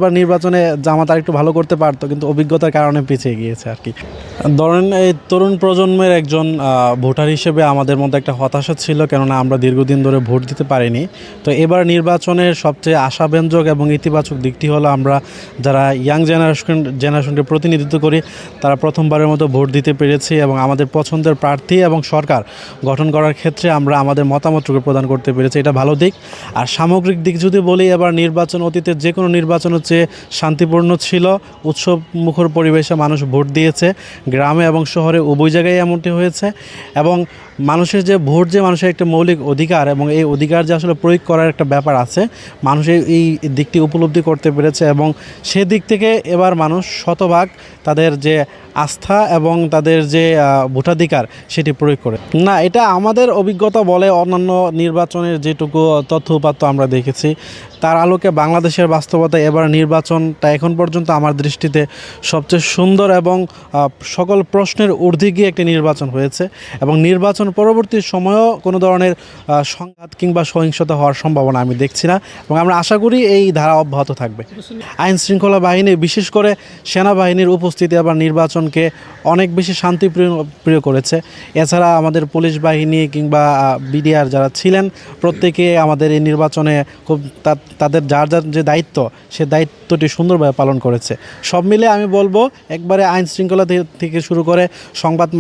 এবার নির্বাচনে জামাত আর একটু ভালো করতে পারতো, কিন্তু অভিজ্ঞতার কারণে পিছিয়ে গিয়েছে আর কি। ধরেন এই তরুণ প্রজন্মের একজন ভোটার হিসেবে আমাদের মধ্যে একটা হতাশা ছিল, কেননা আমরা দীর্ঘদিন ধরে ভোট দিতে পারিনি। তো এবার নির্বাচনের সবচেয়ে আশাব্যঞ্জক এবং ইতিবাচক দিকটি হলো আমরা যারা ইয়াং জেনারেশনকে প্রতিনিধিত্ব করি তারা প্রথমবারের মতো ভোট দিতে পেরেছি এবং আমাদের পছন্দের প্রার্থী এবং সরকার গঠন করার ক্ষেত্রে আমরা আমাদের মতামতটুকু প্রদান করতে পেরেছি, এটা ভালো দিক। আর সামগ্রিক দিক যদি বলি, এবার নির্বাচন অতীতের যে কোনো নির্বাচনের চেয়ে শান্তিপূর্ণ ছিল, উৎসব মুখর পরিবেশে মানুষ ভোট দিয়েছে, গ্রামে এবং শহরে উভয় জায়গায় এমনটি হয়েছে। এবং মানুষের যে ভোট যে মানুষের একটা মৌলিক অধিকার, এবং এই অধিকার যে আসলে প্রয়োগ করার একটা ব্যাপার আছে, মানুষের এই দিকটি উপলব্ধি করতে পেরেছে এবং সেদিক থেকে এবার মানুষ শতভাগ তাদের যে আস্থা এবং তাদের যে ভোটাধিকার সেটি প্রয়োগ করে। না, এটা আমাদের অভিজ্ঞতা বলে, অন্যান্য নির্বাচনের যেটুকু তথ্য উপাত্ত আমরা দেখেছি তার আলোকে বাংলাদেশের বাস্তবতা এবার নির্বাচনটা এখন পর্যন্ত আমার দৃষ্টিতে সবচেয়ে সুন্দর এবং সকল প্রশ্নের ঊর্ধ্বে গিয়ে একটি নির্বাচন হয়েছে। এবং নির্বাচন পরবর্তী সময়েও কোনো ধরনের সংঘাত কিংবা সহিংসতা হওয়ার সম্ভাবনা আমি দেখছি না, এবং আমরা আশা করি এই ধারা অব্যাহত থাকবে। আইন শৃঙ্খলা বাহিনী, বিশেষ করে সেনাবাহিনীর উপস্থিতি আবার নির্বাচনকে অনেক বেশি শান্তিপ্রিয় করেছে। এছাড়া আমাদের পুলিশ বাহিনী কিংবা বিডিআর যারা ছিলেন প্রত্যেকে আমাদের এই নির্বাচনে খুব তাদের যার যার যে দায়িত্ব সে দায়িত্বটি সুন্দরভাবে পালন করেছে। সব মিলে আমি বলবো একবারে আইন শৃঙ্খলা থেকে শুরু করে সংবাদ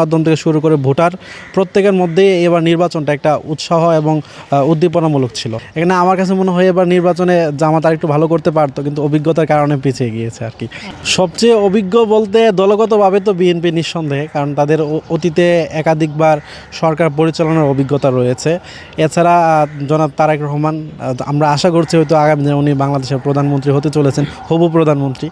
মাধ্যম থেকে শুরু করে ভোটার প্রত্যেকের মধ্যেই এবার নির্বাচনটা একটা উৎসাহ এবং উদ্দীপনামূলক ছিল। এখানে আমার কাছে মনে হয় এবার নির্বাচনে জামাত আর একটু ভালো করতে পারতো, কিন্তু অভিজ্ঞতার কারণে পিছিয়ে গিয়েছে আর কি। সবচেয়ে অভিজ্ঞ বলতে দলগতভাবে তো বিএনপি নিঃসন্দেহে, কারণ তাদের অতীতে একাধিকবার সরকার পরিচালনার অভিজ্ঞতা রয়েছে। এছাড়া জনাব তারেক রহমান, আমরা আশা করছি হয়তো আগামী দিনে উনি বাংলাদেশের প্রধানমন্ত্রী হতে চলেছেন, হবু প্রধানমন্ত্রী।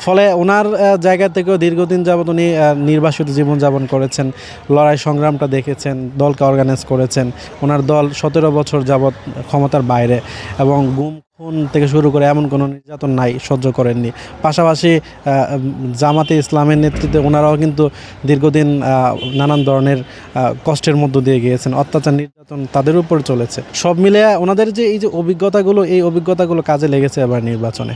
ফলে ওনার জায়গা থেকেও দীর্ঘদিন যাবৎ উনি নির্বাসিত জীবনযাপন করেছেন, লড়াই সংগ্রামটা দেখেছেন, দলকে অর্গানাইজ করেছেন। ওনার দল 17 বছর যাবৎ ক্ষমতার বাইরে, এবং গুম খুন থেকে শুরু করে এমন কোনো নির্যাতন নাই সহ্য করেননি। পাশাপাশি জামাতে ইসলামের নেতৃত্বে ওনারাও কিন্তু দীর্ঘদিন নানান ধরনের কষ্টের মধ্য দিয়ে গিয়েছেন, অত্যাচার নির্যাতন তাদের উপর চলেছে। সব মিলে ওনাদের যে এই যে অভিজ্ঞতাগুলো, এই অভিজ্ঞতাগুলো কাজে লেগেছে এবার নির্বাচনে।